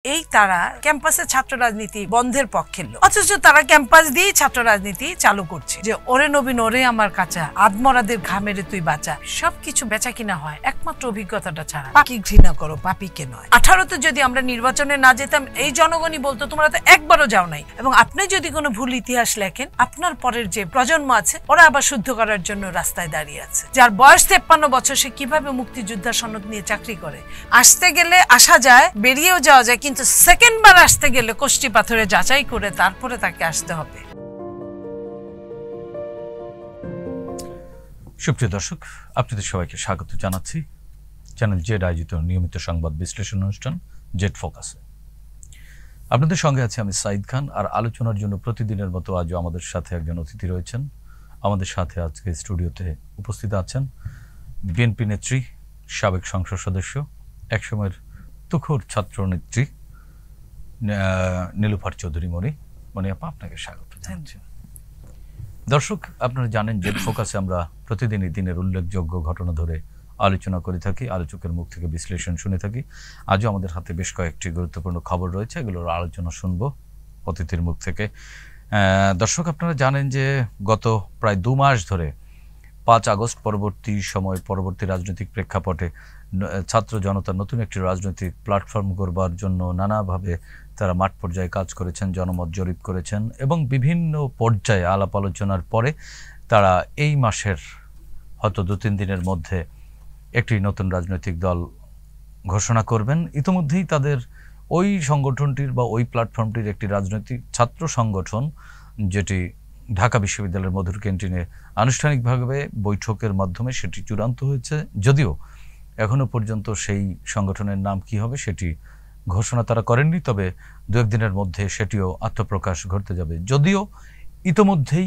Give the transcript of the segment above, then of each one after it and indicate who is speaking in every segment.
Speaker 1: এই তারা ক্যাম্পাসে ছাত্র রাজনীতি বন্ধের পক্ষের লোক, অথচ তারা ক্যাম্পাস দিয়েই ছাত্র রাজনীতি চালু করছে যে ওরে নবীন ওরে আমার কাঁচা আদমরাদের ঘামেরে তুই বাঁচা। সবকিছু বেচা কিনা হয় একমাত্র অভিজ্ঞতাটা ছাড়া। পাপি ঘৃণা করো, পাপিকে নয়। 18তে যদি আমরা নির্বাচনে না যেতাম, এই জনগণই বলতো তোমরা তো একবারও যাও নাই। এবং আপনি যদি কোনো ভুল ইতিহাস লেখেন, আপনার পরের যে প্রজন্ম আছে ওরা আবার শুদ্ধ করার জন্য রাস্তায় দাঁড়িয়ে আছে। যার বয়স 53 বছর, সে কিভাবে মুক্তিযোদ্ধা সনদ নিয়ে চাকরি করে? আসতে গেলে আসা যায়, বেরিয়েও যাওয়া যায়, কিন্তু সেকেন্ড বার আসতে গেলে কষ্টি পাথরে যাচাই করে তারপরে তাকে আসতে হবে।
Speaker 2: সুপ্রিয় দর্শক, আপনাদের সবাইকে স্বাগত জানাচ্ছি চ্যানেল জেড আয়োজিত নিয়মিত সংবাদ বিশ্লেষণ অনুষ্ঠান জেড ফোকাসে। আপনাদের সঙ্গে আছে আমি সাইদ খান। আর আলোচনার জন্য প্রতিদিনের মতো আজও আমাদের সাথে একজন অতিথি রয়েছেন। আমাদের সাথে আজকে স্টুডিওতে উপস্থিত আছেন বিএনপি নেত্রী, সাবেক সংসদ সদস্য, একসময়ের তুখোর ছাত্র নেত্রী নীলুফার চৌধুরী মনি আপা, আপনাকে স্বাগত জানাচ্ছি। দর্শক, আপনারা জানেন জেড ফোকাসে আমরা প্রতিদিনই দিনের উল্লেখযোগ্য ঘটনা ধরে আলোচনা করে থাকি, আলোচকের মুখ থেকে বিশ্লেষণ শুনে থাকি। আজও আমাদের হাতে বেশ কয়েকটি গুরুত্বপূর্ণ খবর রয়েছে, এগুলোর আলোচনা শুনবো অতিথির মুখ থেকে। দর্শক, আপনারা জানেন যে গত প্রায় 2 মাস ধরে 5 আগস্ট পরবর্তী রাজনৈতিক প্রেক্ষাপটে ছাত্র জনতার নতুন একটি রাজনৈতিক প্ল্যাটফর্ম গড়বার জন্য নানাভাবে তারা মাঠ পর্যায়ে কাজ করেছেন, জনমত জরিপ করেছেন এবং বিভিন্ন পর্যায়ে আলাপ আলোচনার পরে তারা এই মাসের হয়তো 2-3 দিনের মধ্যে একটি নতুন রাজনৈতিক দল ঘোষণা করবেন। ইতিমধ্যেই তাদের ওই সংগঠনটির বা ওই প্ল্যাটফর্মটির একটি রাজনৈতিক ছাত্র সংগঠন, যেটি ঢাকা বিশ্ববিদ্যালয়ের মধুর ক্যান্টিনে আনুষ্ঠানিকভাবে বৈঠকের মাধ্যমে সেটি চূড়ান্ত হয়েছে। যদিও এখনো পর্যন্ত সেই সংগঠনের নাম কি হবে সেটি ঘোষণা তারা করেননি, তবে 2-1 দিনের মধ্যে সেটিও আত্মপ্রকাশ ঘটতে যাবে। যদিও ইতোমধ্যেই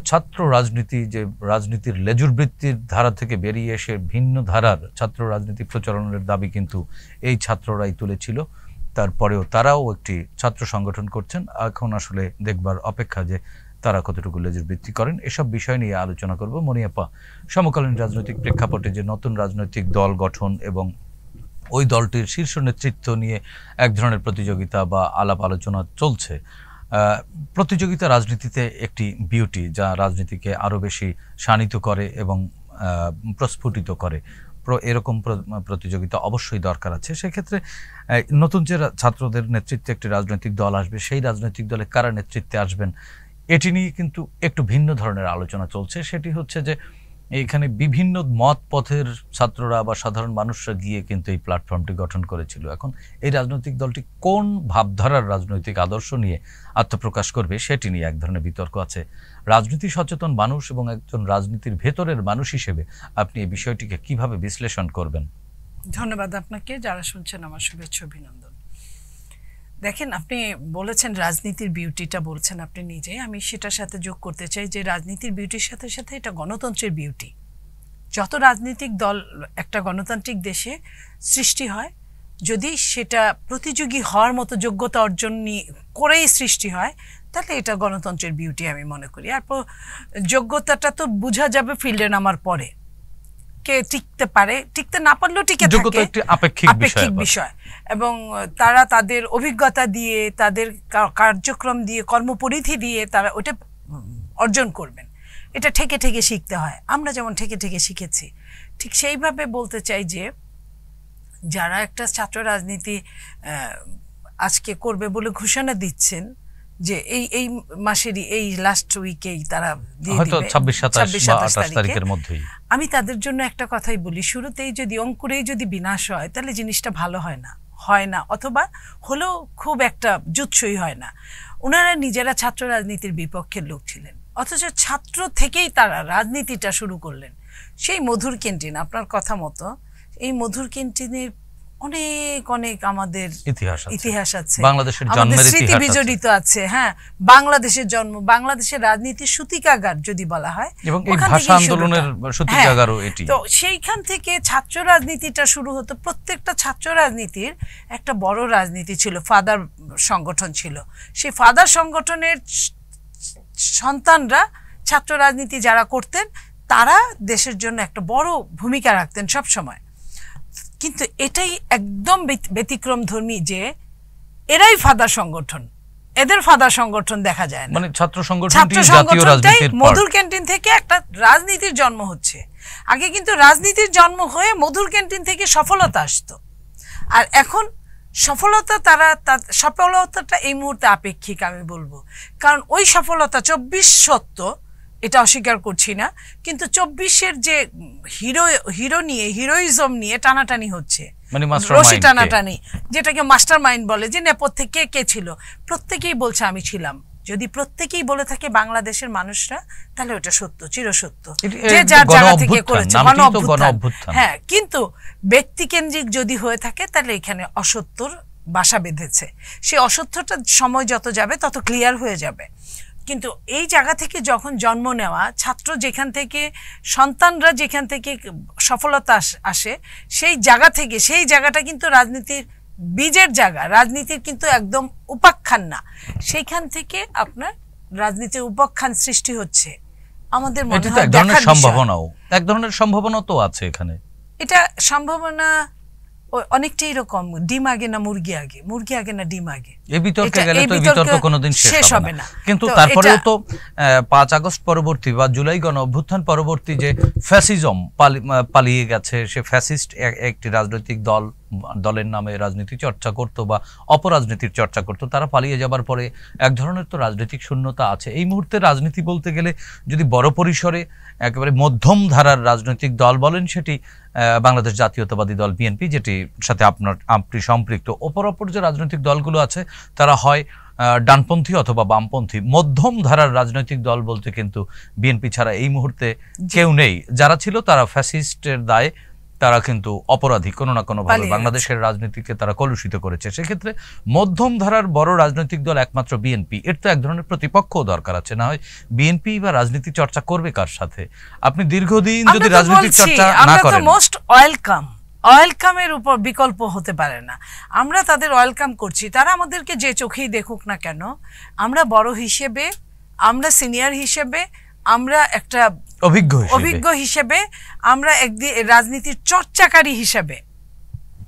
Speaker 2: ছাত্র রাজনীতি, যে রাজনীতির লেজুর বৃত্তির ধারা থেকে বেরিয়ে এসে ভিন্ন ধারার ছাত্র রাজনীতি প্রচলনের দাবি কিন্তু এই ছাত্ররাই তুলেছিল, তারপরেও তারাও একটি ছাত্র সংগঠন করছেন। এখন আসলে দেখবার অপেক্ষা যে তারা কতটুকু লেজুর বৃত্তি করেন। এসব বিষয় নিয়ে আলোচনা করব। মনিয়াপা, সমকালীন রাজনৈতিক প্রেক্ষাপটে যে নতুন রাজনৈতিক দল গঠন এবং ওই দলটির শীর্ষ নেতৃত্ব নিয়ে এক ধরনের প্রতিযোগিতা বা আলাপ আলোচনা চলছে। প্রতিযোগিতা রাজনীতিতে একটি বিউটি, যা রাজনীতিকে আরও বেশি শানিত করে এবং প্রস্ফুটিত করে। এরকম প্রতিযোগিতা অবশ্যই দরকার আছে। সেক্ষেত্রে নতুন যে ছাত্রদের নেতৃত্বে একটি রাজনৈতিক দল আসবে, সেই রাজনৈতিক দলে কারা নেতৃত্বে আসবেন এটি নিয়ে কিন্তু একটু ভিন্ন ধরনের আলোচনা চলছে। সেটি হচ্ছে যে এখানে বিভিন্ন মত পথের ছাত্ররা বা সাধারণ মানুষরা গিয়ে কিন্তু এই প্ল্যাটফর্মটি গঠন করেছিল। এখন এই রাজনৈতিক দলটি কোন ভাবধারার রাজনৈতিক আদর্শ নিয়ে আত্মপ্রকাশ করবে সেটি নিয়ে এক ধরনের বিতর্ক আছে। রাজনীতি সচেতন মানুষ এবং একজন রাজনীতির ভেতরের মানুষ হিসেবে আপনি এই বিষয়টিকে কিভাবে বিশ্লেষণ করবেন?
Speaker 1: ধন্যবাদ আপনাকে। যারা শুনছেন আমার শুভেচ্ছা অভিনন্দন। দেখেন, আপনি বলেছেন রাজনীতির বিউটিটা বলছেন আপনি নিজে, আমি সেটার সাথে যোগ করতে চাই যে রাজনীতির বিউটির সাথে সাথে এটা গণতন্ত্রের বিউটি। যত রাজনৈতিক দল একটা গণতান্ত্রিক দেশে সৃষ্টি হয়, যদি সেটা প্রতিযোগী হওয়ার মতো যোগ্যতা অর্জন করেই সৃষ্টি হয়, তাহলে এটা গণতন্ত্রের বিউটি আমি মনে করি। আর যোগ্যতাটা তো বোঝা যাবে ফিল্ডে নামার পরে, কে টিকতে পারে, টিকতে না পারলেও টিকে থাকে, একটি আপেক্ষিক বিষয়। এবং তারা তাদের অভিজ্ঞতা দিয়ে, তাদের কার্যক্রম দিয়ে, কর্মপরিধি দিয়ে তারা ওটা অর্জন করবেন। এটা ঠেকে ঠেকে শিখতে হয়। আমরা যেমন ঠেকে ঠেকে শিখেছি, ঠিক সেইভাবে বলতে চাই যে যারা একটা ছাত্র রাজনীতি আজকে করবে বলে ঘোষণা দিচ্ছেন, যে এই মাসেরই এই লাস্ট উইকেই তারা দিয়ে দিবে, 26-27 তারিখের মধ্যেই, আমি তাদের জন্য একটা কথাই বলি, শুরুতেই যদি অঙ্কুরেই যদি বিনাশ হয় তাহলে জিনিসটা ভালো হয় না, অথবা হলেও খুব একটা জুৎসই হয় না। ওনারা নিজেরা ছাত্র রাজনীতির বিপক্ষের লোক ছিলেন, অথচ ছাত্র থেকেই তারা রাজনীতিটা শুরু করলেন। সেই মধুর ক্যান্টিন, আপনার কথা মতো এই মধুর ক্যান্টিনের অনেক অনেক আমাদের ইতিহাস আছে, আমাদের স্মৃতি বিজড়িত আছে। হ্যাঁ, বাংলাদেশের জন্ম, বাংলাদেশের রাজনীতির সূতিকাগার যদি বলা হয়,
Speaker 2: এবং এই ভাষা আন্দোলনের সূতিকাগারও এটি।
Speaker 1: তো সেইখান থেকে ছাত্র রাজনীতিটা শুরু হতো। প্রত্যেকটা ছাত্র রাজনীতির একটা বড় রাজনীতি ছিল, ফাদার সংগঠন ছিল। সেই ফাদার সংগঠনের সন্তানরা ছাত্র রাজনীতি যারা করতেন, তারা দেশের জন্য একটা বড় ভূমিকা রাখতেন সব সময়। কিন্তু এটাই একদম ব্যতিক্রমধর্মী যে এরাই ফাদার সংগঠন, এদের ফাদার সংগঠন দেখা যায় না।
Speaker 2: মানে ছাত্র
Speaker 1: ছাত্র
Speaker 2: সংগঠনটি জাতীয়
Speaker 1: সংগঠনটাই
Speaker 2: রাজনীতির
Speaker 1: মধুর ক্যান্টিন থেকে একটা রাজনীতির জন্ম হচ্ছে। আগে কিন্তু রাজনীতির জন্ম হয়ে মধুর ক্যান্টিন থেকে সফলতা আসতো, আর এখন সফলতাটা এই মুহূর্তে আপেক্ষিক আমি বলবো। কারণ ওই সফলতা 24 সত্য, এটা অস্বীকার করছি না, কিন্তু 24-এর যে হিরোইজম নিয়ে টানাটানি হচ্ছে,
Speaker 2: মানে
Speaker 1: রশি টানাটানি, যেটাকে মাস্টার মাইন্ড বলে, যে নেপথ্যে কে কে ছিল, প্রত্যেকেই বলছে আমি ছিলাম। যদি প্রত্যেকেই বলে থাকে বাংলাদেশের মানুষরা, তাহলে ওটা সত্য, চিরসত্য, যে যার জায়গা থেকে করেছে, গণঅভ্যুত্থান। হ্যাঁ, কিন্তু ব্যক্তিকেন্দ্রিক যদি হয়ে থাকে, তাহলে এখানে অসত্যর বাসা বেঁধেছে। সেই অসত্যটা সময় যত যাবে তত ক্লিয়ার হয়ে যাবে। কিন্তু এই জায়গা থেকে যখন জন্ম নেওয়া ছাত্র, যেখান থেকে সন্তানরা, যেখান থেকে সফলতা আসে, সেই জায়গাটা কিন্তু রাজনীতির বীজের জায়গা, রাজনীতির কিন্তু একদম উপাখ্যান না। সেইখান থেকে আপনার রাজনীতির উপাখ্যান সৃষ্টি হচ্ছে। আমাদের মনে হয়
Speaker 2: এক ধরনের সম্ভাবনা তো আছে এখানে।
Speaker 1: এটা সম্ভাবনা অনেকটাই এরকম, ডিম আগে না মুরগি আগে, মুরগি আগে না ডিম আগে,
Speaker 2: এই বিতর্কে গেলে তো বিতর্ক কোনোদিন শেষ হবে না। কিন্তু তারপরেও তো 5 আগস্ট পরবর্তী বা জুলাই গণ অভ্যুত্থান পরবর্তী যে ফ্যাসিজম পালিয়ে গেছে, সে ফ্যাসিস্ট একটি রাজনৈতিক দলের নামে রাজনীতি চর্চা করত বা অপরাজনীতির চর্চা করত, তারা পালিয়ে যাবার পরে এক ধরনের তো রাজনৈতিক শূন্যতা আছে। এই মুহূর্তে রাজনীতি বলতে গেলে যদি বড় পরিসরে একেবারে মধ্যম ধারার রাজনৈতিক দল বলেন, সেটি বাংলাদেশ জাতীয়তাবাদী দল বিএনপি, যেটির সাথে আপনি সম্পৃক্ত। অপর যে রাজনৈতিক দলগুলো আছে, তারা হয় ডানপন্থী অথবা বামপন্থী। মধ্যম ধারার রাজনৈতিক দল বলতে কিন্তু বিএনপি ছাড়া এই মুহূর্তে কেউ নেই। যারা ছিল তারা ফ্যাসিস্টের দায়ে তারা কিন্তু অপরাধী, কোনো না কোনো ভাবে বাংলাদেশের রাজনীতিকে তারা কলুষিত করেছে। সেক্ষেত্রে মধ্যম ধারার বড় রাজনৈতিক দল একমাত্র বিএনপি। এর তো এক ধরনের প্রতিপক্ষও দরকার আছে, না হয় বিএনপি বা রাজনীতি চর্চা করবে কার সাথে? আপনি দীর্ঘদিন যদি রাজনীতি চর্চা না করেন,
Speaker 1: মোস্ট ওয়েলকামের উপর বিকল্প হতে পারে না। আমরা তাদের ওয়েলকাম করছি, তারা আমাদেরকে যে চোখেই দেখুক না কেন, আমরা বড় হিসেবে, আমরা সিনিয়র হিসেবে, আমরা একটা অভিজ্ঞ হিসেবে, আমরা একদিন রাজনীতির চর্চাকারী হিসেবে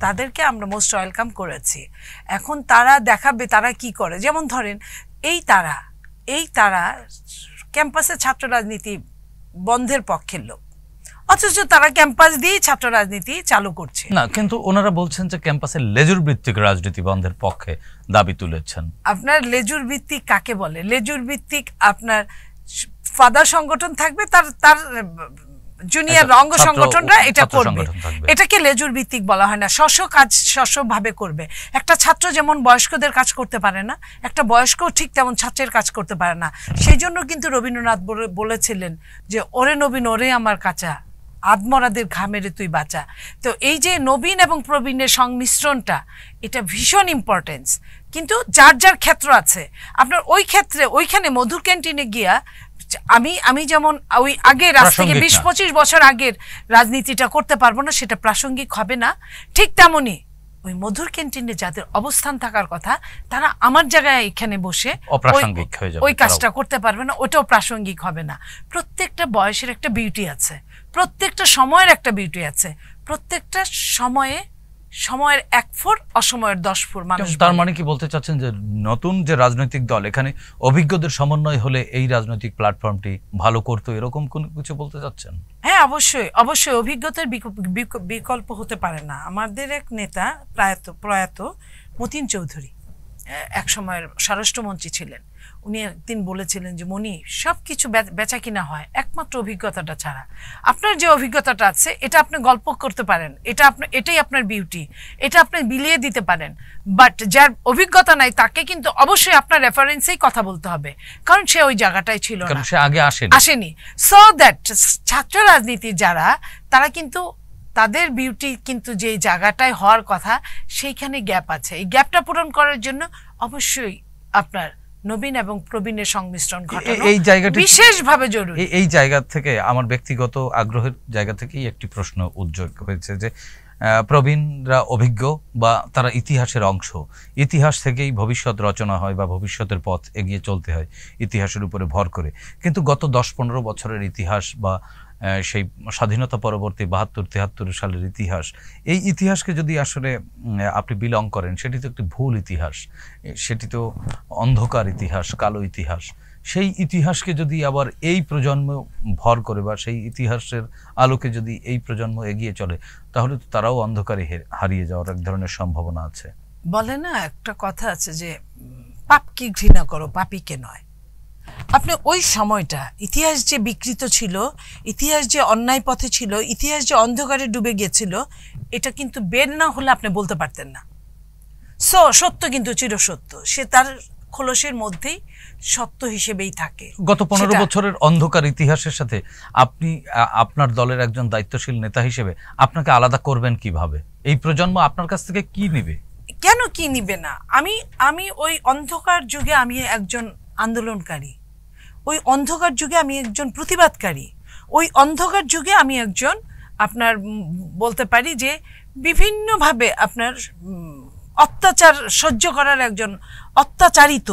Speaker 1: তাদেরকে আমরা মোস্ট ওয়েলকাম করেছি। এখন তারা দেখাবে তারা কি করে। যেমন ধরেন এই তারা ক্যাম্পাসে ছাত্র রাজনীতি বন্ধের পক্ষের লোক, অথচ তারা ক্যাম্পাস দিয়ে ছাত্র রাজনীতি চালু করছে
Speaker 2: না। কিন্তু ওনারা বলছেন যে ক্যাম্পাসের লেজুর ভিত্তিক রাজনীতি বন্ধের পক্ষে দাবি তুলেছেন।
Speaker 1: আপনার লেজুর ভিত্তিক কাকে বলে? লেজুর ভিত্তিক আপনার ফাদার সংগঠন থাকবে, তার জুনিয়র অঙ্গ সংগঠনরা এটা করবে, এটাকে লেজুর ভিত্তিক বলা হয় না। স্ব ভাবে করবে। একটা ছাত্র যেমন বয়স্কদের কাজ করতে পারে না, একটা বয়স্ক ঠিক তেমন ছাত্রের কাজ করতে পারে না। সেই জন্য কিন্তু রবীন্দ্রনাথ বলেছিলেন যে, ওরে নবীন ওরে আমার কাঁচা, আদমরাদের ঘামেরে তুই বাঁচা। তো এই যে নবীন এবং প্রবীণের সংমিশ্রণটা, এটা ভীষণ ইম্পর্টেন্স। কিন্তু যার যার ক্ষেত্র আছে, আপনার ওই ক্ষেত্রে ওইখানে মধুর ক্যান্টিনে গিয়া আমি যেমন ওই আগের আজ থেকে 20-25 বছর আগের রাজনীতিটা করতে পারবো না, সেটা প্রাসঙ্গিক হবে না। ঠিক তেমনই ওই মধুর ক্যান্টিনে যাদের অবস্থান থাকার কথা, তারা আমার জায়গায় এখানে বসে ওই কাজটা করতে পারবে না, ওটাও প্রাসঙ্গিক হবে না। প্রত্যেকটা বয়সের একটা বিউটি আছে, প্রত্যেকটা সময়ের একটা বিউটি আছে, প্রত্যেকটা সময়ের 1 ফুট, অসময়ের 10 ফুট মানুষ।
Speaker 2: তার মানে কি বলতে চাচ্ছেন যে নতুন যে রাজনৈতিক দল, এখানে অভিজ্ঞদের সমন্বয় হলে এই রাজনৈতিক প্ল্যাটফর্মটি ভালো করতো, এরকম কোন কিছু বলতে চাচ্ছেন?
Speaker 1: হ্যাঁ, অবশ্যই অভিজ্ঞতার বিকল্প হতে পারে না। আমাদের এক নেতা প্রয়াত মতিন চৌধুরী এক সময়ের স্বরাষ্ট্রমন্ত্রী ছিলেন। উনি একদিন বলেছিলেন যে, মনি, সবকিছু বেচা কিনা হয় একমাত্র অভিজ্ঞতাটা ছাড়া। আপনার যে অভিজ্ঞতাটা আছে, এটা আপনি গল্প করতে পারেন, এটাই আপনার বিউটি, এটা আপনি বিলিয়ে দিতে পারেন। বাট যার অভিজ্ঞতা নাই, তাকে কিন্তু অবশ্যই আপনার রেফারেন্সেই কথা বলতে হবে, কারণ সে ওই জায়গাটাই ছিল না,
Speaker 2: সে আগে আসেনি।
Speaker 1: সো দ্যাট ছাত্র রাজনীতির যারা, তারা কিন্তু তাদের বিউটি কিন্তু যে জায়গাটায় হওয়ার কথা, সেইখানে গ্যাপ আছে। এই গ্যাপটা পূরণ করার জন্য অবশ্যই আপনার নবীন এবং প্রবীণের সংমিশ্রণ ঘটানো
Speaker 2: এই জায়গাটি
Speaker 1: বিশেষভাবে জরুরি।
Speaker 2: এই জায়গা থেকে আমার ব্যক্তিগত আগ্রহের জায়গা থেকেই একটি প্রশ্ন উদ্যোগ হয়েছে যে, প্রবীণরা অভিজ্ঞ বা তারা ইতিহাসের অংশ, ইতিহাস থেকেই ভবিষ্যৎ রচনা হয় বা ভবিষ্যতের পথ এগিয়ে চলতে হয় ইতিহাসের উপরে ভর করে। কিন্তু গত 10-15 বছরের ইতিহাস বা সেই স্বাধীনতা পরবর্তী ৭২-৭৩ সালের ইতিহাস, এই ইতিহাসকে যদি আসলে আপনি বিলং করেন, সেটি তো একটি ভুল ইতিহাস, সেটি তো অন্ধকার ইতিহাস, কালো ইতিহাস। সেই ইতিহাসকে যদি আবার এই প্রজন্ম ভর করে বা সেই ইতিহাসের আলোকে যদি এই প্রজন্ম এগিয়ে চলে, তাহলে তো তারাও অন্ধকারে হারিয়ে যাওয়ার এক ধরনের সম্ভাবনা আছে।
Speaker 1: বলে না একটা কথা আছে যে পাপকে ঘৃণা করো, পাপীকে নয়। আপনি ওই সময়টা ইতিহাস যে বিকৃত ছিল, ইতিহাস যে অন্যায় পথে ছিল, ইতিহাস যে অন্ধকারে ডুবে গিয়েছিল, এটা কিন্তু বের না হলে আপনি বলতে পারতেন না। সত্য কিন্তু চিরসত্য, সে তার খোলসের মধ্যেই সত্য হিসেবেই থাকে।
Speaker 2: গত 15 বছরের অন্ধকার ইতিহাসের সাথে আপনি আপনার দলের একজন দায়িত্বশীল নেতা হিসেবে আপনাকে আলাদা করবেন কিভাবে? এই প্রজন্ম আপনার কাছ থেকে কি নেবে?
Speaker 1: কেন কি নিবে না? আমি ওই অন্ধকার যুগে আমি একজন আন্দোলনকারী, ওই অন্ধকার যুগে আমি একজন প্রতিবাদকারী, ওই অন্ধকার যুগে আমি একজন আপনার বলতে পারি যে বিভিন্নভাবে আপনার অত্যাচার সহ্য করার একজন অত্যাচারিত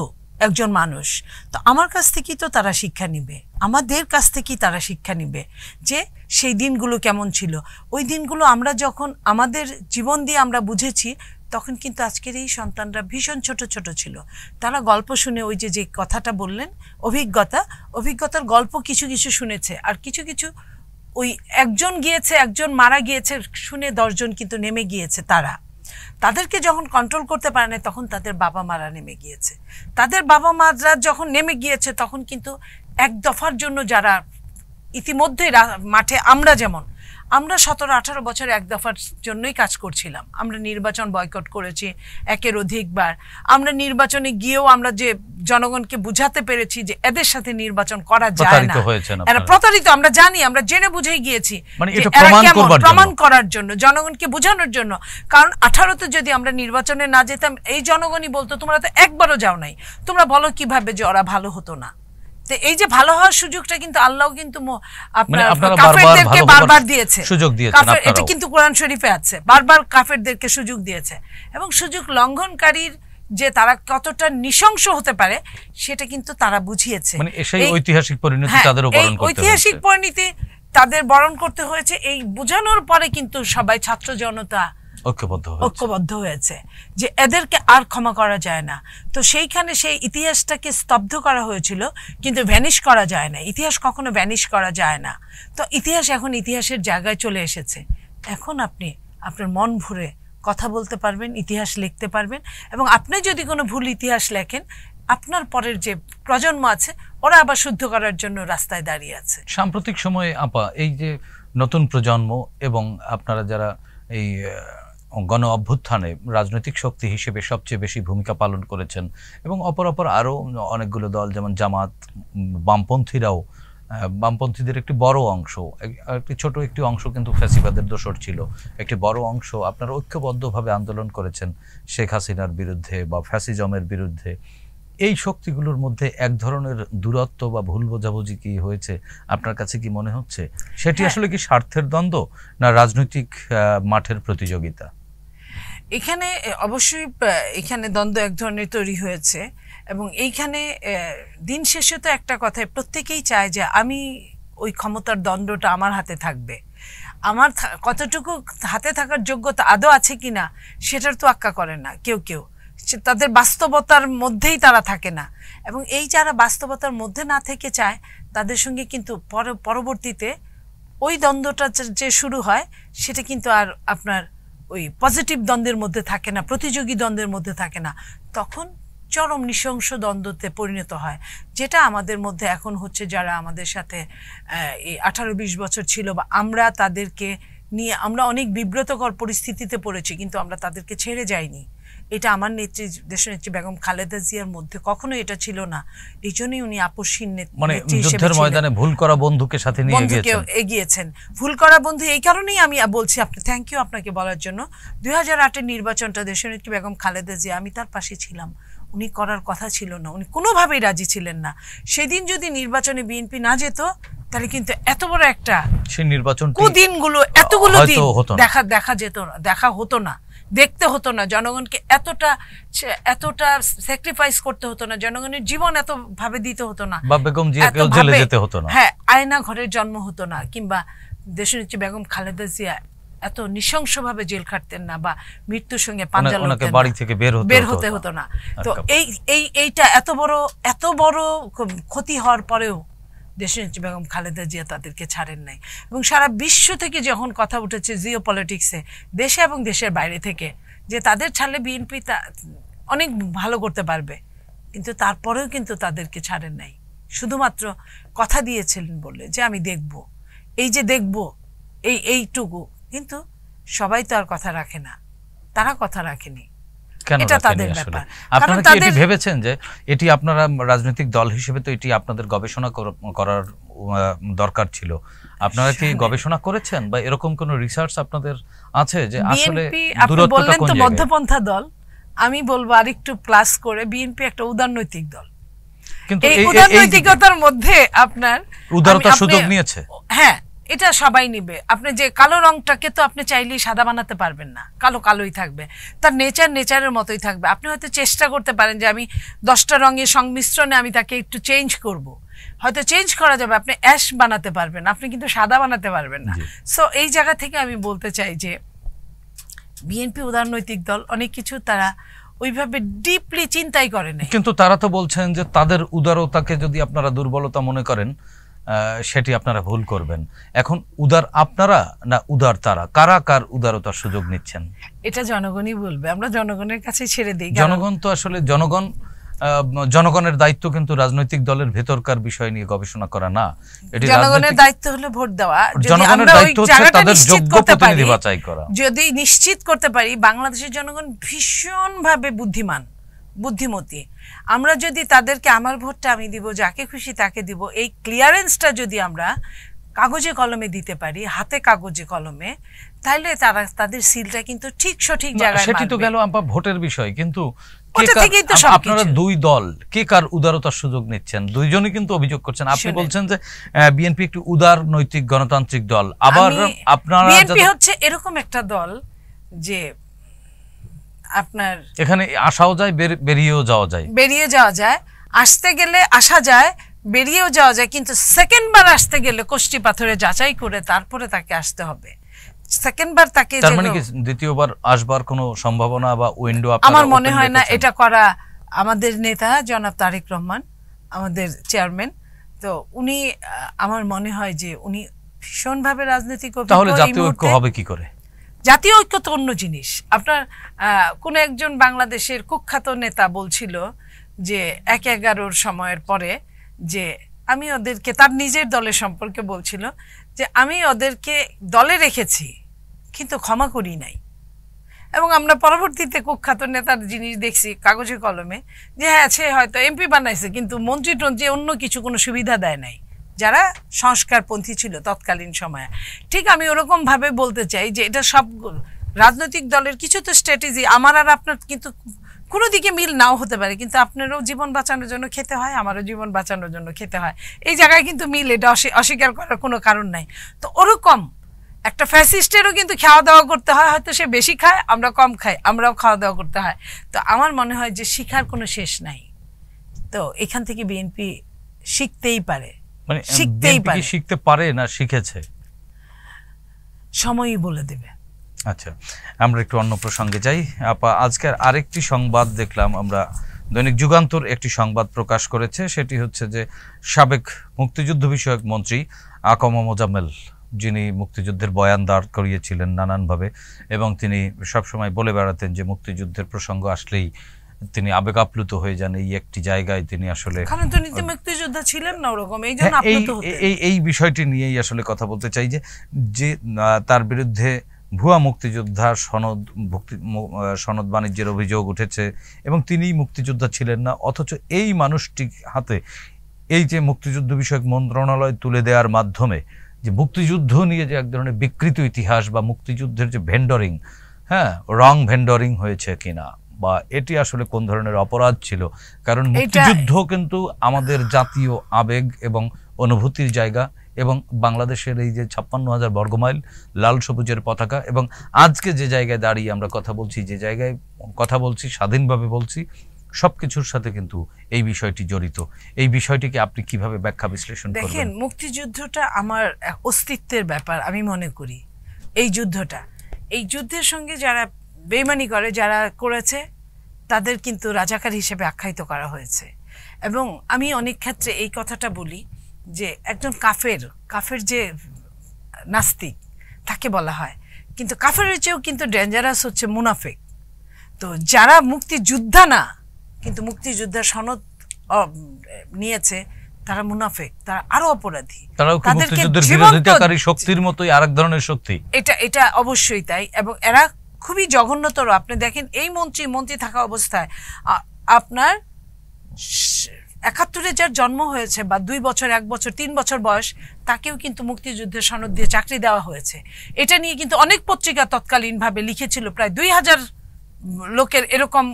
Speaker 1: একজন মানুষ। তো আমার কাছ থেকেই তো তারা শিক্ষা নিবে, আমাদের কাছ থেকেই তারা শিক্ষা নিবে যে সেই দিনগুলো কেমন ছিল। ওই দিনগুলো আমরা যখন আমাদের জীবন দিয়ে আমরা বুঝেছি, তখন কিন্তু আজকের এই সন্তানরা ভীষণ ছোট ছোট ছিল। তারা গল্প শুনে ওই যে কথাটা বললেন অভিজ্ঞতার গল্প কিছু কিছু শুনেছে, আর কিছু কিছু ওই একজন গিয়েছে, একজন মারা গিয়েছে শুনে 10 জন কিন্তু নেমে গিয়েছে। তাদেরকে যখন কন্ট্রোল করতে পারে না, তখন তাদের বাবা মারা নেমে গিয়েছে। তাদের বাবা মারা যখন নেমে গিয়েছে, তখন কিন্তু এক দফার জন্য যারা ইতিমধ্যে মাঠে, আমরা 17-18 বছর এক দফার জন্যই কাজ করছিলাম। আমরা নির্বাচন বয়কট করেছি একের অধিকবার। আমরা নির্বাচনে গিয়েও আমরা যে জনগণকে বুঝাতে পেরেছি যে এদের সাথে নির্বাচন করা যায় না, এরা প্রতারিত, আমরা জানি, আমরা জেনে বুঝেই গিয়েছি, প্রমাণ করার জন্য, জনগণকে বোঝানোর জন্য। কারণ 18তে যদি আমরা নির্বাচনে না যেতাম, এই জনগণই বলতো তোমরা তো একবারও যাও নাই, তোমরা বলো কিভাবে যে ওরা ভালো হতো না। তো এই যে ভালো হওয়ার সুযোগটা কিন্তু আল্লাহ কিন্তু আপনার কাফেরদেরকে বারবার দিয়েছে, এটা কিন্তু কোরআন শরীফে আছে, বারবার কাফেরদেরকে সুযোগ দিয়েছে। এবং সুযোগ লঙ্ঘনকারীর যে তারা কতটা নৃশংস হতে পারে, সেটা কিন্তু তারা বুঝিয়েছে।
Speaker 2: ঐতিহাসিক
Speaker 1: পরিণতি তাদের বরণ করতে হয়েছে। এই বোঝানোর পরে কিন্তু সবাই ছাত্র জনতা ঐক্যবদ্ধ হয়েছে যে এদেরকে আর ক্ষমা করা যায় না। তো সেইখানে সেই ইতিহাসটাকে স্তব্ধ করা হয়েছিল, কিন্তু ভ্যানিশ করা যায় না। ইতিহাস কখনো ভ্যানিশ করা যায় না। তো ইতিহাস এখন ইতিহাসের জায়গায় চলে এসেছে। এখন আপনি আপনার মন ভরে কথা বলতে পারবেন, ইতিহাস লিখতে পারবেন, এবং আপনি যদি কোনো ভুল ইতিহাস লেখেন, আপনার পরের যে প্রজন্ম আছে ওরা আবার শুদ্ধ করার জন্য রাস্তায় দাঁড়িয়ে আছে।
Speaker 2: সাম্প্রতিক সময়ে আপা, এই যে নতুন প্রজন্ম এবং আপনারা যারা এই গণ অভ্যুত্থানে রাজনৈতিক শক্তি হিসেবে সবচেয়ে বেশি ভূমিকা পালন করেছেন, এবং অপর আরও অনেকগুলো দল যেমন জামাত, বামপন্থীরাও, বামপন্থীদের একটি বড় অংশ, একটি অংশ কিন্তু ফ্যাসিবাদের দোসর ছিল, একটি বড় অংশ আপনারা ঐক্যবদ্ধভাবে আন্দোলন করেছেন শেখ হাসিনার বিরুদ্ধে বা ফ্যাসিজমের বিরুদ্ধে। এই শক্তিগুলোর মধ্যে এক ধরনের দূরত্ব বা ভুল বোঝাবুঝি কি হয়েছে আপনার কাছে কি মনে হচ্ছে? সেটি আসলে কি স্বার্থের দ্বন্দ্ব না রাজনৈতিক মাঠের প্রতিযোগিতা?
Speaker 1: এখানে অবশ্যই এখানে দ্বন্দ্ব এক ধরনের তৈরি হয়েছে, এবং এইখানে দিন শেষে তো একটা কথায় প্রত্যেকেই চায় যে আমি ওই ক্ষমতার দণ্ডটা আমার হাতে থাকবে। আমার কতটুকু হাতে থাকার যোগ্যতা আদৌ আছে কিনা সেটার তো আক্কা করে না কেউ। তাদের বাস্তবতার মধ্যেই তারা থাকে না, এবং এই যারা বাস্তবতার মধ্যে না থেকে চায়, তাদের সঙ্গে কিন্তু পরবর্তীতে ওই দ্বন্দ্বটা যে শুরু হয়, সেটা কিন্তু আর আপনার ওই পজিটিভ দ্বন্দ্বের মধ্যে থাকে না, প্রতিযোগী দ্বন্দ্বের মধ্যে থাকে না, তখন চরম নৃশংস দ্বন্দ্বতে পরিণত হয়। যেটা আমাদের মধ্যে এখন হচ্ছে, যারা আমাদের সাথে এই 18-20 বছর ছিল, বা আমরা তাদেরকে নিয়ে আমরা অনেক বিব্রতকর পরিস্থিতিতে পড়েছি, কিন্তু আমরা তাদেরকে ছেড়ে যাইনি। এটা আমার নেত্রী, দেশনেত্রী বেগম খালেদা জিয়ার মধ্যে কখনো এটা ছিল না। এই জন্যই উনি আপসহীন নেত্রী হিসেবে ময়দানে
Speaker 2: ভুল করা বন্ধুকে সাথে নিয়ে
Speaker 1: এগিয়েছেন। ভুল করা বন্ধু, এই কারণেই আমি বলছি, আপনি থ্যাংক ইউ আপনাকে বলার জন্য। 2008-এর নির্বাচনটা দেশনেত্রী বেগম খালেদা জিয়া, আমি তার পাশে ছিলাম। উনি করার কথা ছিল না, উনি কোনোভাবেই রাজি ছিলেন না। সেদিন যদি নির্বাচনে বিএনপি না যেত, তাহলে কিন্তু এত বড় একটা
Speaker 2: সেই নির্বাচন
Speaker 1: দিনগুলো এতগুলো দিন দেখা হতো না। দেখতে হতো না, জনগণকে এতটা স্যাক্রিফাইস করতে হতো না, জনগণের জীবন এত ভাবে দিতে হতো না,
Speaker 2: বা বেগম জিয়াকেও জেলে যেতে হতো না।
Speaker 1: হ্যাঁ, আয়না ঘরের জন্ম হতো না, কিংবা দেশনেত্রী বেগম খালেদা জিয়া এত নৃশংসভাবে জেল খাটতেন না, বা মৃত্যুর সঙ্গে পাঞ্জা লড়তেন না,
Speaker 2: বাড়ি থেকে বের হতে
Speaker 1: হতো না। তো এইটা এত বড় ক্ষতি হওয়ার পরেও দেশনেত্রী বেগম খালেদা জিয়া তাদেরকে ছাড়েন নাই। এবং সারা বিশ্ব থেকে যখন কথা উঠেছে জিও পলিটিক্সে, দেশে এবং দেশের বাইরে থেকে, যে তাদের ছাড়লে বিএনপি অনেক ভালো করতে পারবে, কিন্তু তারপরেও কিন্তু তাদেরকে ছাড়েন নাই। শুধুমাত্র কথা দিয়েছিলেন বলে যে আমি দেখব, এই যে দেখব এইটুকু। কিন্তু সবাই তো আর কথা রাখে না, তারা কথা রাখেনি, এটা তাদের ব্যাপার।
Speaker 2: আপনারা কি এটি ভেবেছেন যে এটি আপনারা রাজনৈতিক দল হিসেবে তো এটি আপনাদের গবেষণা করার দরকার ছিল? আপনারা কি গবেষণা করেছেন, বা এরকম কোন রিসার্চ আপনাদের আছে যে আসলে দূরত্বটা কোন জায়গায়?
Speaker 1: মধ্যপন্থা দল, আমি বলবো আরেকটু প্লাস করে বিএনপি একটা উদারনৈতিক দল।
Speaker 2: কিন্তু
Speaker 1: এই উদারনৈতিকতার মধ্যে আপনার
Speaker 2: উদারতার সুযোগ নিয়েছে।
Speaker 1: হ্যাঁ, এটা সবাই নিবে। আপনি যে কালো রংটাকে তো আপনি চাইলেই সাদা বানাতে পারবেন না, কালো কালোই থাকবে, তার নেচারের মতোই থাকবে। আপনি হয়তো চেষ্টা করতে পারেন যে আমি 10টা রঙের সংমিশ্রণে আমি তাকে একটু চেঞ্জ করব, হয়তো চেঞ্জ করা যাবে, আপনি অ্যাশ বানাতে পারবেন, আপনি কিন্তু সাদা বানাতে পারবেন না। সো এই জায়গা থেকে আমি বলতে চাই যে বিএনপি উদারনৈতিক দল, অনেক কিছু তারা ওইভাবে ডিপলি চিন্তাই করে না।
Speaker 2: কিন্তু তারা তো বলছেন যে তাদের উদারতাকে যদি আপনারা দুর্বলতা মনে করেন, সেটি আপনারা ভুল করবেন। এখন উদার আপনারা না উদার তারা? কারা কার উদারতার সুযোগ নিচ্ছেন?
Speaker 1: এটা জনগণই বলবে, আমরা জনগণের কাছে ছেড়ে দিই।
Speaker 2: জনগণ তো আসলে জনগণের দায়িত্ব কিন্তু রাজনৈতিক দলের ভেতরকার বিষয় নিয়ে গবেষণা করা না। এটি
Speaker 1: জনগণের দায়িত্ব হলো ভোট দেওয়া।
Speaker 2: জনগণের দায়িত্ব হচ্ছে তাদের যোগ্য প্রতিনিধি বাছাই করা।
Speaker 1: যদি নিশ্চিত করতে পারি বাংলাদেশের জনগণ ভীষণভাবে বুদ্ধিমতী, আমরা যদি তাদেরকে আমার ভোটটা আমি দিব, যাকে খুশি তাকে দিব, এই ক্লিয়ারেন্সটা যদি আমরা কাগজে কলমে দিতে পারি, হাতে কাগজে কলমে, তাহলে তারা তাদের সিলটা কিন্তু ঠিক সঠিক জায়গায় মারবে।
Speaker 2: সেটি তো গেল আমার ভোটের বিষয়। কিন্তু আপনারা দুই দল কে কার উদারতার সুযোগ নিচ্ছেন? দুইজনই কিন্তু অভিযোগ করছেন। আপনি বলছেন যে বিএনপি একটি উদার নৈতিক গণতান্ত্রিক দল, আবার আপনারা
Speaker 1: বিএনপি হচ্ছে এরকম একটা দল যে আপনার
Speaker 2: এখানে আসাও যায়, বেরিয়ে যাওয়া যায়, আসতে গেলে আসা যায়, বেরিয়েও যাওয়া যায়, কিন্তু সেকেন্ড বার আসতে গেলে কষ্টি পাথরে যাচাই করে তারপরে তাকে আসতে হবে। সেকেন্ড বার তাকে, তার মানে কি দ্বিতীয়বার আসবার কোনো সম্ভাবনা বা উইন্ডো
Speaker 1: আমার মনে হয় না এটা করা। আমাদের নেতা জনাব তারেক রহমান, আমাদের চেয়ারম্যান, তো উনি, আমার মনে হয় যে উনি ভীষণভাবে রাজনৈতিক অভিজ্ঞ।
Speaker 2: তাহলে জাতীয় ঐক্য হবে কি করে?
Speaker 1: জাতীয় ঐক্য তো অন্য জিনিস। আপনার কোন একজন বাংলাদেশের কুখ্যাত নেতা বলছিল যে ১/১১ সময়ের পরে, যে আমি ওদেরকে, তার নিজের দলের সম্পর্কে বলছিল যে আমি ওদেরকে দলে রেখেছি কিন্তু ক্ষমা করি নাই। এবং আমরা পরবর্তীতে কুখ্যাত নেতার জিনিস দেখছি কাগজে কলমে, যে হ্যাঁ, সে হয়তো এমপি বানাইছে কিন্তু মন্ত্রী টন্ত্রী অন্য কিছু কোনো সুবিধা দেয় নাই, যারা সংস্কারপন্থী ছিল তৎকালীন সময়ে। ঠিক আমি ওরকম ভাবে বলতে চাই যে এটা সব রাজনৈতিক দলের কিছু তো স্ট্র্যাটেজি, আমার আর আপনার কিন্তু কোনো দিকে মিল নাও হতে পারে, কিন্তু আপনারও জীবন বাঁচানোর জন্য খেতে হয়, আমারও জীবন বাঁচানোর জন্য খেতে হয়। এই জায়গায় কিন্তু মিল, এটা অস্বীকার করার কোনো কারণ নাই। তো ওরকম একটা ফ্যাসিস্টেরও কিন্তু খাওয়া দাওয়া করতে হয়, হয়তো সে বেশি খায়, আমরা কম খাই, আমরাও খাওয়া দাওয়া করতে হয়। তো আমার মনে হয় যে শিখার কোনো শেষ নাই। তো এখান থেকে বিএনপি শিখতেই পারে,
Speaker 2: মানে শিখতে পারে না শিখেছে,
Speaker 1: সময়ই বলে দেবে।
Speaker 2: আচ্ছা, আমরা একটু অন্য প্রসঙ্গে যাই। আপা, আজকের আরেকটি সংবাদ দেখলাম আমরা, দৈনিক যুগান্তর একটি সংবাদ প্রকাশ করেছে, সেটি হচ্ছে যে সাবেক মুক্তিযুদ্ধ বিষয়ক মন্ত্রী আকম মোজাম্মেল, যিনি মুক্তিযুদ্ধের বয়ান দাঁড় করিয়েছিলেন নানানভাবে, এবং তিনি সবসময় বলে বেড়াতেন যে মুক্তিযুদ্ধের প্রসঙ্গ আসলেই তিনি আবেগ আপ্লুত হয়ে যান। এই একটি জায়গায় তিনি আসলে
Speaker 1: মুক্তিযোদ্ধা ছিলেন না ওরকম,
Speaker 2: এই বিষয়টি নিয়েই আসলে কথা বলতে চাই, যে তার বিরুদ্ধে ভুয়া মুক্তিযোদ্ধা সনদ বাণিজ্যের অভিযোগ উঠেছে এবং তিনি মুক্তিযোদ্ধা ছিলেন না, অথচ এই মানুষটি হাতে এই যে মুক্তিযুদ্ধ বিষয়ক মন্ত্রণালয় তুলে দেওয়ার মাধ্যমে যে মুক্তিযুদ্ধ নিয়ে যে এক ধরনের বিকৃত ইতিহাস বা মুক্তিযুদ্ধের যে ভেন্ডরিং, হ্যাঁ, রং ভেন্ডরিং হয়েছে কিনা, বা এটি আসলে কোন ধরনের অপরাধ ছিল, কারণ মুক্তিযুদ্ধ কিন্তু আমাদের জাতীয় আবেগ এবং অনুভূতির জায়গা, এবং বাংলাদেশের এই যে ৫৬,০০০ বর্গমাইল লাল সবুজের পতাকা, এবং আজকে যে জায়গায় দাঁড়িয়ে আমরা কথা বলছি, যে জায়গায় কথা বলছি, স্বাধীনভাবে বলছি, সব কিছুর সাথে কিন্তু এই বিষয়টি জড়িত। এই বিষয়টিকে আপনি কিভাবে ব্যাখ্যা বিশ্লেষণ করবেন?
Speaker 1: দেখেন, মুক্তিযুদ্ধটা আমার অস্তিত্বের ব্যাপার আমি মনে করি। এই যুদ্ধের সঙ্গে যারা বেইমানি করে, যারা করেছে, তাদের কিন্তু রাজাকার হিসেবে আখ্যায়িত করা হয়েছে। এবং আমি অনেক ক্ষেত্রে এই কথাটা বলি যে একজন কাফের যে নাস্তিক তাকে বলা হয়, কিন্তু কাফেরের চেয়েও কিন্তু ডেঞ্জারাস হচ্ছে মুনাফিক। তো যারা মুক্তিযোদ্ধা না কিন্তু মুক্তিযুদ্ধের সনদ নিয়েছে, তারা মুনাফিক, তারা আরো অপরাধী,
Speaker 2: তারাও কি মুক্তিযুদ্ধের বিরোধিতাকারী শক্তির মতোই আরেক ধরনের শক্তি? এটা
Speaker 1: অবশ্যই তাই। এবং এরা খুবই জঘন্যতর। আপনি দেখেন, এই মন্ত্রী থাকা অবস্থায় আপনার ৭১-এ যার জন্ম হয়েছে বা ২ বছর, ১ বছর, ৩ বছর বয়স, তাকেও কিন্তু মুক্তিযুদ্ধের সনদ দিয়ে চাকরি দেওয়া হয়েছে। এটা নিয়ে কিন্তু অনেক পত্রিকা তৎকালীনভাবে লিখেছিল, প্রায় ২,০০০ লোকের এরকম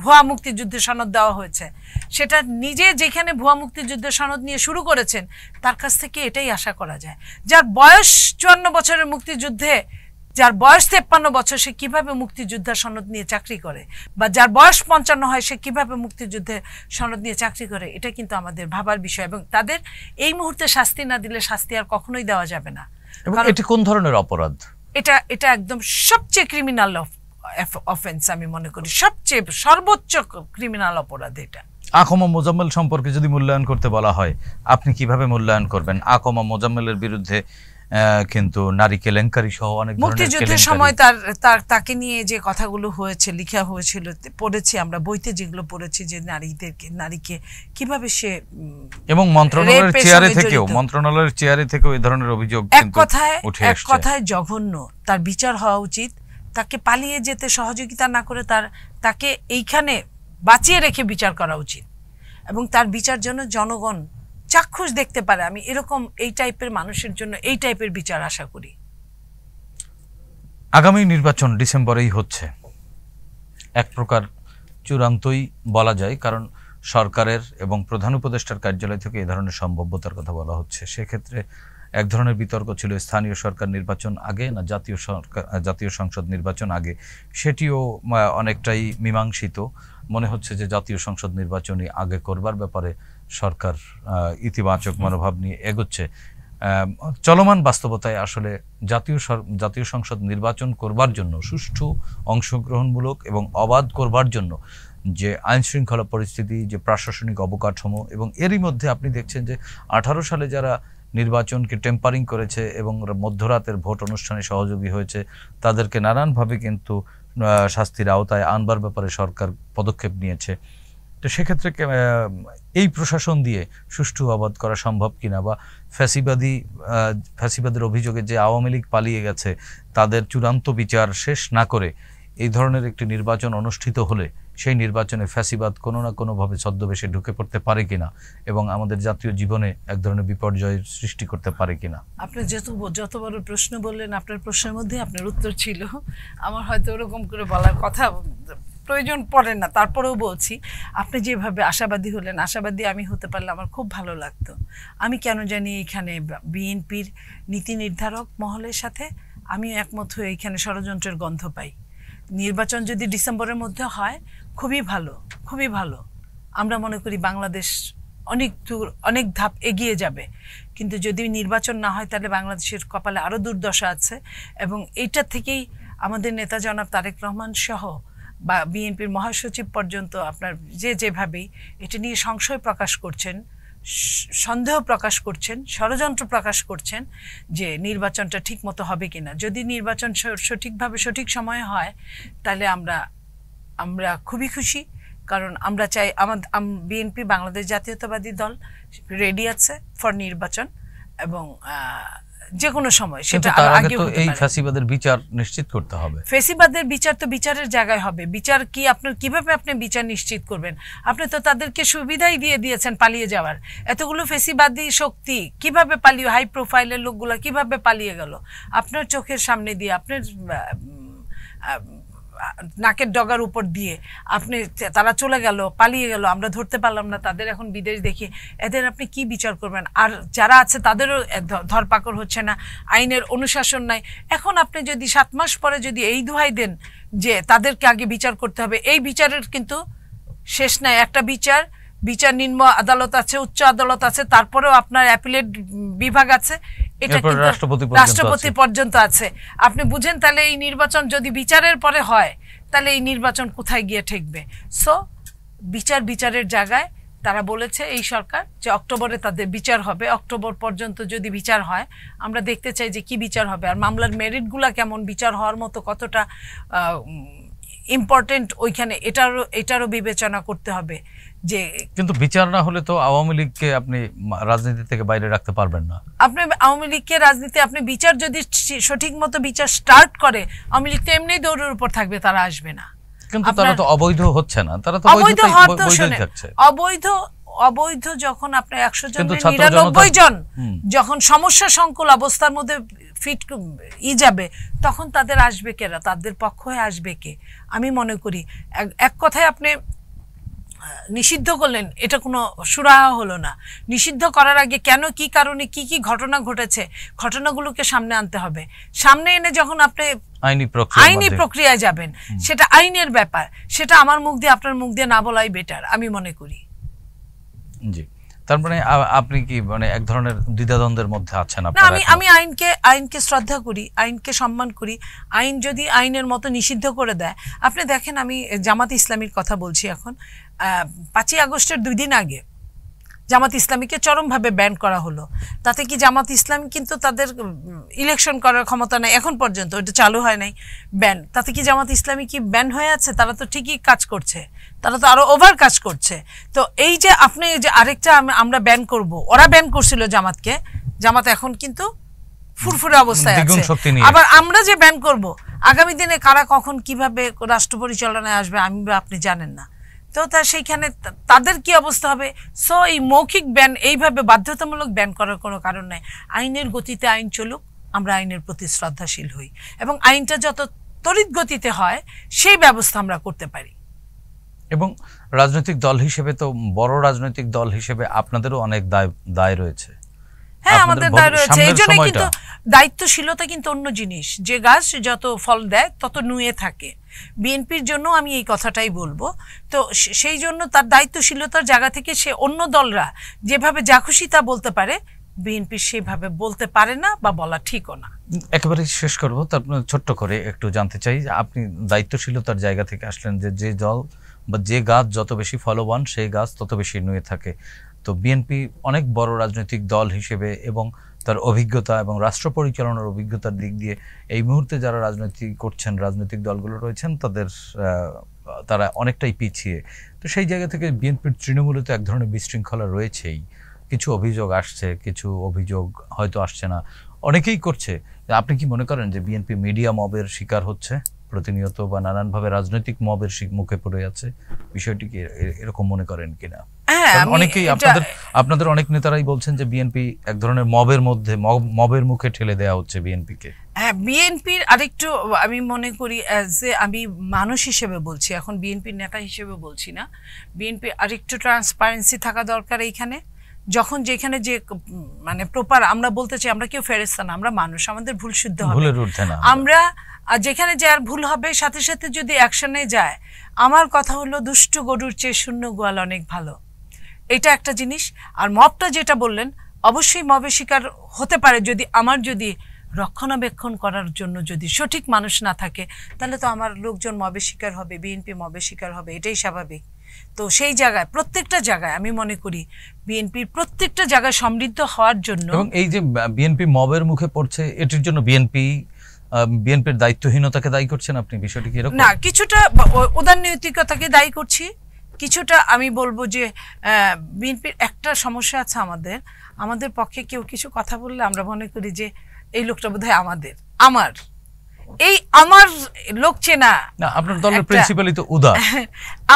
Speaker 1: ভুয়া মুক্তিযুদ্ধের সনদ দেওয়া হয়েছে। সেটা নিজে যেখানে ভুয়া মুক্তিযুদ্ধের সনদ নিয়ে শুরু করেছেন, তার কাছ থেকে এটাই আশা করা যায়। যার বয়স ৫৪ বছরের মুক্তিযুদ্ধে, যার বয়স ৫৩ বছর, সে কিভাবে মুক্তিযুদ্ধের সনদ নিয়ে চাকরি করে, বা যার বয়স ৫৫ হয়, সে কিভাবে মুক্তিযুদ্ধের সনদ নিয়ে চাকরি করে, এটা কিন্তু আমাদের ভাবার বিষয়। এবং তাদের এই মুহূর্তে শাস্তি না দিলে শাস্তি আর কখনোই দেওয়া যাবে না।
Speaker 2: এটি কোন ধরনের অপরাধ?
Speaker 1: এটা একদম সবচেয়ে ক্রিমিনাল অফেন্স আমি মনে করি, সবচেয়ে সর্বোচ্চ ক্রিমিনাল অপরাধ এটা।
Speaker 2: আকমা মোজাম্মেল সম্পর্কে যদি মূল্যায়ন করতে বলা হয়, আপনি কিভাবে মূল্যায়ন করবেন? আকমা মোজাম্মেলের বিরুদ্ধে কিন্তু নারী কেলেঙ্কারি সহ অনেক ধরনের
Speaker 1: মুক্তিযুদ্ধের সময় তাকে নিয়ে যে কথাগুলো হয়েছে, লেখা হয়েছিল, পড়েছি আমরা বইতে, যেগুলো পড়েছি, যে নারীকে কিভাবে সে, এবং
Speaker 2: মন্ত্রণালয়ের চেয়ারে থেকেও এই ধরনের অভিযোগ
Speaker 1: এক কথায় জঘন্য। তার বিচার হওয়া উচিত। তাকে পালিয়ে যেতে সহযোগিতা না করে তাকে এইখানে বাঁচিয়ে রেখে বিচার করা উচিত, এবং তার বিচার জন্য জনগণ চাক্ষুষ দেখতে পারে। আমি এরকম এই টাইপের মানুষের জন্য এই টাইপের বিচার আশা করি।
Speaker 2: আগামী নির্বাচন ডিসেম্বরেই হচ্ছে, এক প্রকার চূড়ান্তই বলা যায়, কারণ সরকারের এবং প্রধান উপদেষ্টার কার্যালয় থেকে এই ধরনের সম্ভাব্যতার কথা বলা হচ্ছে। সেক্ষেত্রে এক ধরনের বিতর্ক ছিল স্থানীয় সরকার নির্বাচন আগে না জাতীয় সংসদ নির্বাচন আগে। সেটিও অনেকটাই মীমাংসিত। মনে হচ্ছে যে জাতীয় সংসদ নির্বাচনই আগে করবার ব্যাপারে সরকার ইতিবাচক মনোভাব নিয়ে এগোচ্ছে। চলমান বাস্তবতায় আসলে জাতীয় সংসদ নির্বাচন করবার জন্য, সুষ্ঠু, অংশগ্রহণমূলক এবং অবাধ করবার জন্য যে আইনশৃঙ্খলা পরিস্থিতি, যে প্রশাসনিক অবকাঠামো, এবং এরই মধ্যে আপনি দেখছেন যে 18 সালে যারা নির্বাচনকে টেম্পারিং করেছে এবং মধ্যরাতের ভোট অনুষ্ঠানে সহযোগী হয়েছে, তাদেরকে নানানভাবে কিন্তু শাস্তির আওতায় আনবার ব্যাপারে সরকার পদক্ষেপ নিয়েছে। তো সেক্ষেত্রে এই প্রশাসন দিয়ে সুষ্ঠু অবাধ করা সম্ভব কিনা, বা ফ্যাসিবাদের অভিযোগে যে আওয়ামী লীগ পালিয়ে গেছে, তাদের চূড়ান্ত বিচার শেষ না করে এই ধরনের একটি নির্বাচন অনুষ্ঠিত হলে সেই নির্বাচনে ফ্যাসিবাদ কোনো না কোনোভাবে ছদ্মবেশে ঢুকে পড়তে পারে কিনা, এবং আমাদের জাতীয় জীবনে এক ধরনের বিপর্যয়ের সৃষ্টি করতে পারে কিনা।
Speaker 1: আপনি যত বড় প্রশ্ন বললেন, আপনার প্রশ্নের মধ্যে আপনার উত্তর ছিল। আমার হয়তো ওরকম করে বলার কথা প্রয়োজন পড়ে না, তারপরেও বলছি। আপনি যেভাবে আশাবাদী হলেন, আশাবাদী আমি হতে পারলে আমার খুব ভালো লাগতো। আমি কেন জানি এখানে বিএনপির নীতি নির্ধারক মহলের সাথে আমি একমত হয়ে এখানে ষড়যন্ত্রের গন্ধ পাই। নির্বাচন যদি ডিসেম্বরের মধ্যে হয়, খুবই ভালো। আমরা মনে করি বাংলাদেশ অনেক ধাপ এগিয়ে যাবে। কিন্তু যদি নির্বাচন না হয়, তাহলে বাংলাদেশের কপালে আরও দুর্দশা আছে। এবং এইটা থেকেই আমাদের নেতা জনাব তারেক রহমান সহ বা বিএনপির মহাসচিব পর্যন্ত আপনার যেভাবেই এটা নিয়ে সংশয় প্রকাশ করছেন, সন্দেহ প্রকাশ করছেন, ষড়যন্ত্র প্রকাশ করছেন যে নির্বাচনটা ঠিক মতো হবে কিনা। যদি নির্বাচন সঠিকভাবে সঠিক সময়ে হয়, তাহলে আমরা খুবই খুশি। কারণ আমরা চাই, বিএনপি বাংলাদেশ জাতীয়তাবাদী দল রেডি আছে ফর নির্বাচন, এবং যে কোনো সময় সেটা আগে হতে পারে।
Speaker 2: এই ফ্যাসিবাদের বিচার নিশ্চিত করতে হবে।
Speaker 1: ফ্যাসিবাদের বিচার তো বিচারের জায়গায় হবে। বিচার কি কিভাবে আপনি বিচার নিশ্চিত করবেন? আপনি তো তাদেরকে সুবিধাই দিয়ে দিয়েছেন পালিয়ে যাওয়ার। এতগুলো ফ্যাসিবাদী শক্তি কিভাবে পালিয়ে, হাই প্রোফাইলের লোকগুলো কিভাবে পালিয়ে গেল আপনার চোখের সামনে দিয়ে? নাকের ডগার উপর দিয়ে আপনি তারা চলে গেল, পালিয়ে গেল, আমরা ধরতে পারলাম না তাদের, এখন বিদেশ দেখি, এদের আপনি কি বিচার করবেন? আর যারা আছে তাদেরও ধরপাকড় হচ্ছে না, আইনের অনুশাসন নাই। এখন আপনি যদি 7 মাস পরে যদি এই দোহাই দেন যে তাদেরকে আগে বিচার করতে হবে, এই বিচারের কিন্তু শেষ নাই। একটা বিচার নিম্ন আদালত আছে, উচ্চ আদালত আছে, তারপরেও আপনার অ্যাপিলেট বিভাগ আছে, এটা কিন্তু রাষ্ট্রপতি পর্যন্ত আছে। আপনি বুঝেন তাহলে এই নির্বাচন যদি বিচারের পরে হয় তাহলে এই নির্বাচন কোথায় গিয়ে ঠেকবে? সো বিচারের জায়গায় তারা বলেছে এই সরকার যে অক্টোবরে তাদের বিচার হবে। অক্টোবর পর্যন্ত যদি বিচার হয় আমরা দেখতে চাই যে কি বিচার হবে, আর মামলার মেরিটগুলা কেমন, বিচার হওয়ার মতো কতটা ইম্পর্টেন্ট ওইখানে, এটারও বিবেচনা করতে হবে। যে
Speaker 2: কিন্তু বিচার না হলে তো আওয়ামী লীগকে আপনি রাজনীতি থেকে বাইরে রাখতে পারবেন না।
Speaker 1: আপনি আওয়ামী লীগকে রাজনীতি, আপনি বিচার যদি সঠিক মতো বিচার স্টার্ট করে, আওয়ামী লীগ তো এমনিই দৌড়ের উপর থাকবে, তারা আসবে না।
Speaker 2: কিন্তু তারা তো অবৈধ হচ্ছে না, তারা তো বৈধই থাকছে।
Speaker 1: অবৈধ যখন আপনার 100 জনের 99 জন যখন সমস্যা সংকুল অবস্থার মধ্যে ফিট যাবে, তখন তাদের আসবে কেরা, তাদের পক্ষ হয়ে আসবে কে? আমি মনে করি এক কথায় আপনি নিষিদ্ধ করলেন, এটা কোনো সুরাহা হলো না। নিষিদ্ধ করার আগে কেন, কি কারণে, কি কি ঘটনা ঘটেছে, ঘটনাগুলোকে সামনে আনতে হবে। সামনে এনে যখন আপনি আইনি প্রক্রিয়ায় যাবেন, সেটা আইনের ব্যাপার, সেটা আমার মুখ দিয়ে আপনার মুখ দিয়ে না বলাই বেটার আমি মনে করি।
Speaker 2: জি, তার মানে আপনি কি মানে এক ধরনের দ্বিধাদ্বন্দ্বের মধ্যে আছেন?
Speaker 1: না, আমি আইনকে শ্রদ্ধা করি, আইনকে সম্মান করি। আইন যদি আইনের মতো নিষিদ্ধ করে দেয়, আপনি দেখেন, আমি জামাত ইসলামীর কথা বলছি এখন। 5ই আগস্টের 2 দিন আগে জামাত ইসলামীকে চরমভাবে ব্যান করা হলো। তাতে কি জামাত ইসলামী, কিন্তু তাদের ইলেকশন করার ক্ষমতা নাই এখন পর্যন্ত, ওটা চালু হয় নাই ব্যান। তাতে কি জামাত ইসলামী কি ব্যান হয়ে আছে? তারা তো ঠিকই কাজ করছে, তারা তো আরো ওভার কাজ করছে। তো এই যে আপনি যে আরেকটা আমরা ব্যান করব, ওরা ব্যান করছিল জামাতকে, জামাত এখন কিন্তু ফুরফুরে অবস্থায় আছে। আবার আমরা যে ব্যান করব, আগামী দিনে কারা কখন কিভাবে রাষ্ট্র পরিচালনায় আসবে আমি বা আপনি জানেন না। তো সেইখানে তাদের কি অবস্থা হবে? সো এই মৌখিক ব্যান, এইভাবে বাধ্যতামূলক ব্যান করার কোনো কারণ নাই। আইনের গতিতে আইন চলুক, আমরা আইনের প্রতি শ্রদ্ধাশীল হই, এবং আইনটা যত তড়িৎ গতিতে হয় সেই ব্যবস্থা আমরা করতে পারি।
Speaker 2: এবং রাজনৈতিক দল হিসেবে তো, বড় রাজনৈতিক দল হিসেবে আপনাদেরও অনেক দায় রয়েছে।
Speaker 1: হ্যাঁ, আমাদের দায় রয়েছে। এই জন্য কিন্তু দায়িত্বশীলতা কিন্তু অন্য জিনিস। যে গাছ যত ফল দেয় তত নুয়ে থাকে। বিএনপির জন্য আমি এই কথাটাই বলবো। তো সেই জন্য তার দায়িত্বশীলতার জায়গা থেকে সে, অন্য দলরা যেভাবে যা খুশি তা বলতে পারে, বিএনপি সেভাবে বলতে পারে না, বা বলা ঠিকও না।
Speaker 2: একেবারে শেষ করবো, তারপর ছোট্ট করে একটু জানতে চাই যে আপনি দায়িত্বশীলতার জায়গা থেকে আসলেন, যে দল বা যে গাছ যত বেশি ফলবান সেই গাছ তত বেশি নুয়ে থাকে। তো বিএনপি অনেক বড় রাজনৈতিক দল হিসেবে এবং তার অভিজ্ঞতা এবং রাষ্ট্র পরিচালনার অভিজ্ঞতার দিক দিয়ে এই মুহূর্তে যারা রাজনীতি করছেন, রাজনৈতিক দলগুলো রয়েছেন, তারা অনেকটাই পিছিয়ে। তো সেই জায়গা থেকে বিএনপির তৃণমূলে তো এক ধরনের বিশৃঙ্খলা রয়েছেই। কিছু অভিযোগ আসছে, কিছু অভিযোগ হয়তো আসছে না, অনেকেই করছে। আপনি কি মনে করেন যে বিএনপি মিডিয়া মবের শিকার হচ্ছে প্রতিনিয়ত, বা নানানভাবে রাজনৈতিক মবের মুখে পড়ে আছে? বিষয়টি কি এরকম মনে করেন কিনা? অনেকেই আপনাদের অনেক নেতারাই বলছেন যে বিএনপি এক ধরনের মবের মুখে ঠেলে দেওয়া হচ্ছে বিএনপিকে।
Speaker 1: হ্যাঁ, বিএনপির আরেকটু, আমি মনে করি আমি মানুষ হিসেবে বলছি, এখন বিএনপির নেতা হিসেবে বলছি না, বিএনপির আরেকটু ট্রান্সপারেন্সি থাকা দরকার এইখানে। যখন যেখানে যে মানে প্রপার, আমরা বলতে চাই আমরা কেউ ফেরেশতা না, আমরা মানুষ, আমাদের ভুল শুদ্ধ হবে, আমরা যেখানে যার ভুল হবে সাথে সাথে যদি অ্যাকশনে যায়। আমার কথা হলো, দুষ্ট গরুর চেয়ে শূন্য গোয়াল অনেক ভালো, এটা একটা জিনিস। আর মবটা যেটা বললেন, অবশ্যই মবে শিকার হতে পারে, যদি রক্ষণাবেক্ষণ করার জন্য যদি সঠিক মানুষ না থাকে, তাহলে তো আমার লোকজন মবে শিকার হবে, বিএনপি মবে শিকার হবে, এটাই স্বাভাবিক। তো সেই জায়গায়, প্রত্যেকটা জায়গায় আমি মনে করি বিএনপির প্রত্যেকটা জায়গায় সমৃদ্ধ হওয়ার জন্য,
Speaker 2: এবং এই যে বিএনপি মবের মুখে পড়ছে, এটির জন্য বিএনপির দায়িত্বহীনতাকে দায়ী করছেন আপনি? বিষয়টি কি এরকম?
Speaker 1: না, কিছুটা উদারনৈতিকতাকে দায়ী করছি, কিছুটা আমি বলবো যে বিএনপির একটা সমস্যা আছে, আমাদের পক্ষে কেউ কিছু কথা বললে আমরা মনে করি যে এই লোকটা বোধহয় আমার, এই আমার লোক চেনা
Speaker 2: না, আপনার দলের প্রিন্সিপালই তো উদার।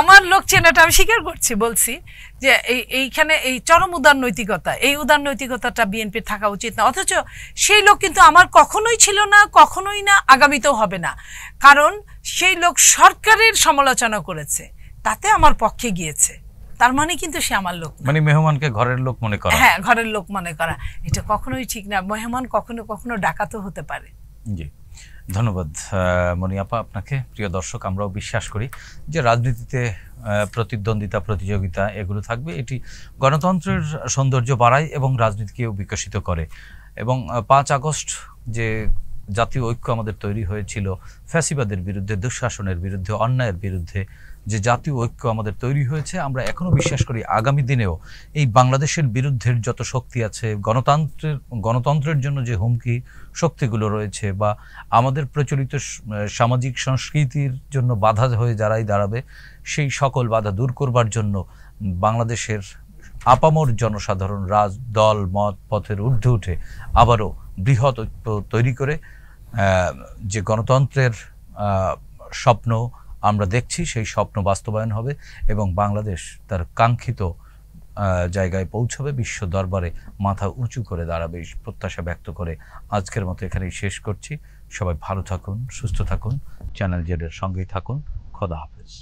Speaker 1: আমার লোক চেনাটা আমি স্বীকার করছি, বলছি যে এইখানে এই চরম উদার নৈতিকতা, এই উদার নৈতিকতাটা বিএনপির থাকা উচিত না। অথচ সেই লোক কিন্তু আমার কখনোই ছিল না, কখনোই না, আগামীতেও হবে না। কারণ সেই লোক সরকারের সমালোচনা করেছে, তাতে আমার পক্ষে গিয়েছে, তার মানে কিন্তু সে আমার লোক না।
Speaker 2: মানে মেহমানকে ঘরের লোক মনে করা।
Speaker 1: হ্যাঁ, ঘরের লোক মনে করা, এটা কখনোই ঠিক না। মেহমান কখনো কখনো ডাকাতও হতে পারে।
Speaker 2: জি, ধন্যবাদ মনি আপা আপনাকে। প্রিয় দর্শক, আমরাও বিশ্বাস করি যে রাজনীতিতে প্রতিদ্বন্দ্বিতা, প্রতিযোগিতা এগুলো থাকবে। এটি গণতন্ত্রের সৌন্দর্য বাড়ায় এবং রাজনীতিকেও বিকশিত করে। এবং 5 আগস্ট যে জাতীয় ঐক্য আমাদের তৈরি হয়েছিল ফ্যাসিবাদের বিরুদ্ধে, দুঃশাসনের বিরুদ্ধে, অন্যায়ের বিরুদ্ধে, যে জাতীয় ঐক্য আমাদের তৈরি হয়েছে, আমরা এখনো বিশ্বাস করি আগামী দিনেও এই বাংলাদেশের বিরুদ্ধের যত শক্তি আছে, গণতন্ত্রের জন্য যে হুমকি শক্তিগুলো রয়েছে, বা আমাদের প্রচলিত সামাজিক সংস্কৃতির জন্য বাধা হয়ে যারাই দাঁড়াবে, সেই সকল বাধা দূর করবার জন্য বাংলাদেশের আপামর জনসাধারণ দল মত পথের ঊর্ধ্বে উঠে আবারও বৃহৎ ঐক্য তৈরি করে যে গণতন্ত্রের স্বপ্ন আমরা দেখছি, সেই স্বপ্ন বাস্তবায়ন হবে এবং বাংলাদেশ তার কাঙ্ক্ষিত জায়গায় পৌঁছবে, বিশ্ব দরবারে মাথা উঁচু করে দাঁড়াবে, এই প্রত্যাশা ব্যক্ত করে আজকের মতো এখানেই শেষ করছি। সবাই ভালো থাকুন, সুস্থ থাকুন, চ্যানেল জেডের সঙ্গেই থাকুন। খোদা হাফেজ।